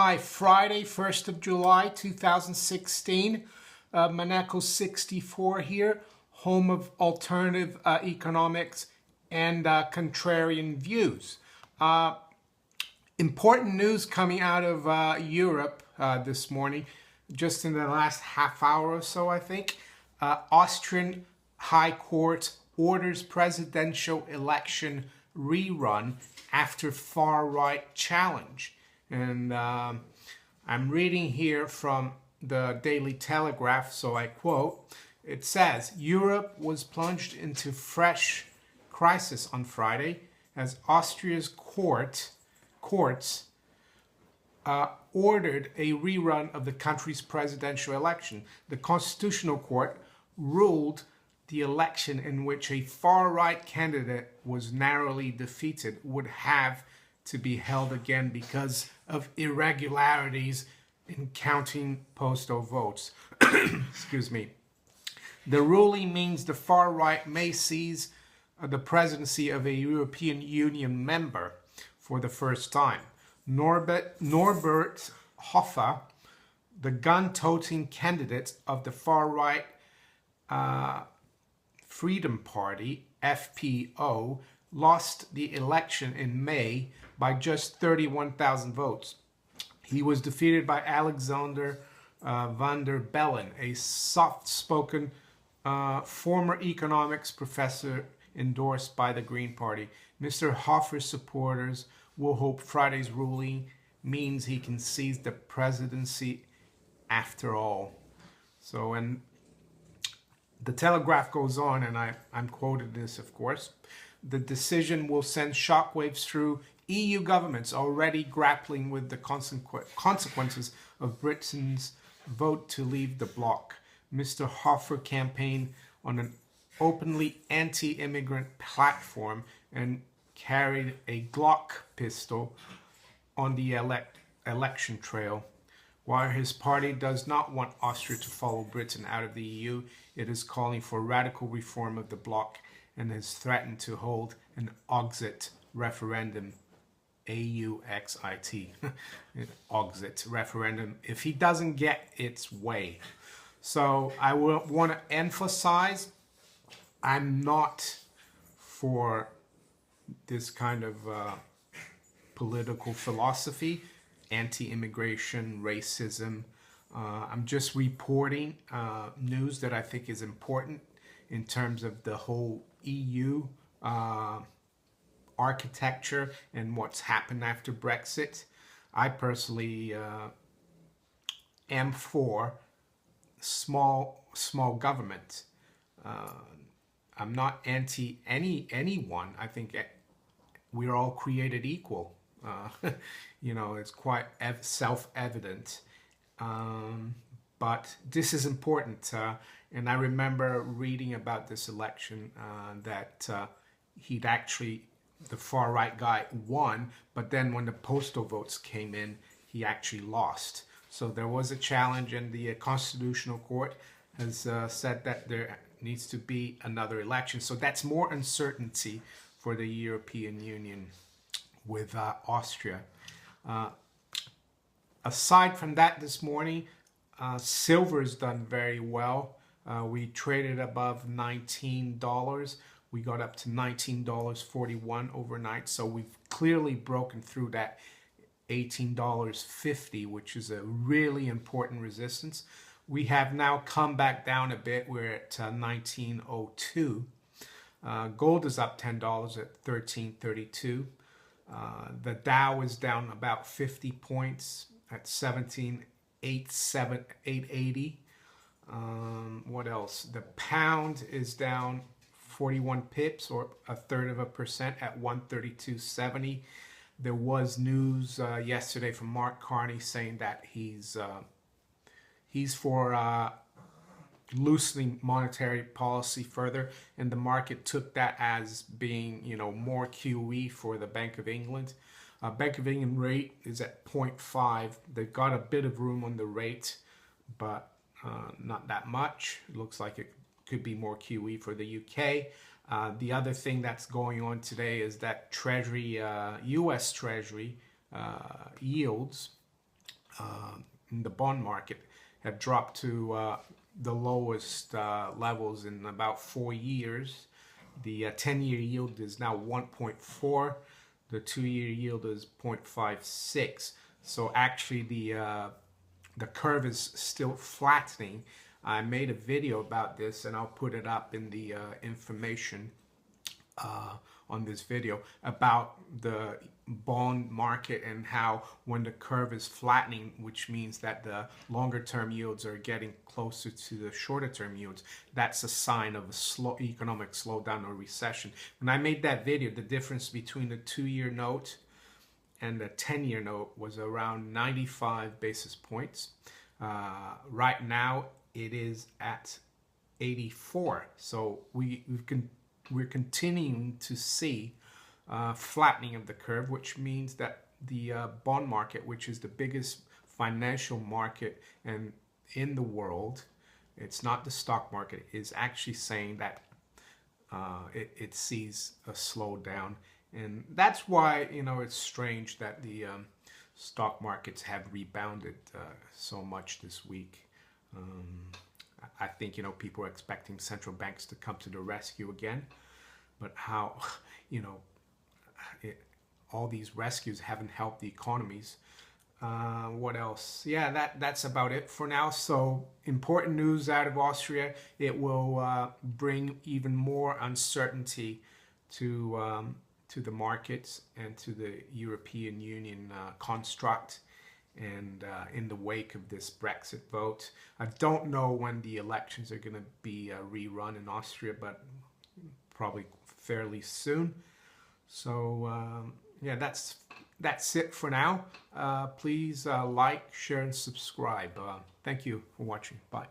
Hi, Friday, 1st of July, 2016. Monaco 64 here, home of alternative economics and contrarian views. Important news coming out of Europe this morning, just in the last half hour or so, I think. Austrian High Court orders presidential election rerun after far-right challenge. And I'm reading here from the Daily Telegraph, so I quote, it says, Europe was plunged into fresh crisis on Friday as Austria's courts ordered a rerun of the country's presidential election. The Constitutional Court ruled the election in which a far-right candidate was narrowly defeated would have to be held again because of irregularities in counting postal votes. Excuse me. The ruling means the far right may seize the presidency of a European Union member for the first time. Norbert Hofer, the gun-toting candidate of the far right Freedom Party, FPO, lost the election in May by just 31,000 votes. He was defeated by Alexander van der Bellen, a soft-spoken former economics professor endorsed by the Green Party. Mr. Hofer's supporters will hope Friday's ruling means he can seize the presidency after all. So, and the Telegraph goes on, and I'm quoted this, of course. The decision will send shockwaves through EU governments already grappling with the consequences of Britain's vote to leave the bloc. Mr. Hofer campaigned on an openly anti-immigrant platform and carried a Glock pistol on the election trail. While his party does not want Austria to follow Britain out of the EU, it is calling for radical reform of the bloc and has threatened to hold an Auxit referendum, A-U-X-I-T, Auxit referendum, if he doesn't get its way. So I want to emphasize, I'm not for this kind of political philosophy, anti-immigration, racism. I'm just reporting news that I think is important in terms of the whole EU architecture and what's happened after Brexit. I personally am for small government. I'm not anti anyone. I think we're all created equal. You know, it's quite self-evident. But this is important, and I remember reading about this election that he'd actually, the far-right guy won, but then when the postal votes came in, he actually lost. So there was a challenge, and the Constitutional Court has said that there needs to be another election. So that's more uncertainty for the European Union with Austria. Aside from that, this morning, silver's done very well. We traded above $19. We got up to $19.41 overnight. So we've clearly broken through that $18.50, which is a really important resistance. We have now come back down a bit. We're at $19.02. Gold is up $10 at $13.32. The Dow is down about 50 points at 17,880. What else? The pound is down 41 pips, or 1/3% at 132.70. There was news yesterday from Mark Carney saying that he's for loosening monetary policy further, and the market took that as being, you know, more QE for the Bank of England. Bank of England rate is at 0.5. They've got a bit of room on the rate, but not that much. It looks like it could be more QE for the UK. The other thing that's going on today is that Treasury, US Treasury yields in the bond market have dropped to the lowest levels in about 4 years. The 10-year yield is now 1.4. The 2-year yield is 0.56. So actually the curve is still flattening. I made a video about this, and I'll put it up in the information on this video about the bond market and how when the curve is flattening, which means that the longer term yields are getting closer to the shorter term yields, that's a sign of a slow economic slowdown or recession. When I made that video, the difference between the 2-year note and the 10-year note was around 95 basis points. Right now it is at 84. So we're continuing to see flattening of the curve, which means that the bond market, which is the biggest financial market and in the world, it's not the stock market, is actually saying that it sees a slowdown. And that's why, you know, it's strange that the stock markets have rebounded so much this week. I think, you know, people are expecting central banks to come to the rescue again, but how, you know, all these rescues haven't helped the economies. What else? Yeah, that's about it for now. So important news out of Austria. It will bring even more uncertainty to the markets and to the European Union construct. And in the wake of this Brexit vote, I don't know when the elections are going to be rerun in Austria, but probably fairly soon. So yeah, that's it for now. Please like, share, and subscribe. Thank you for watching. Bye.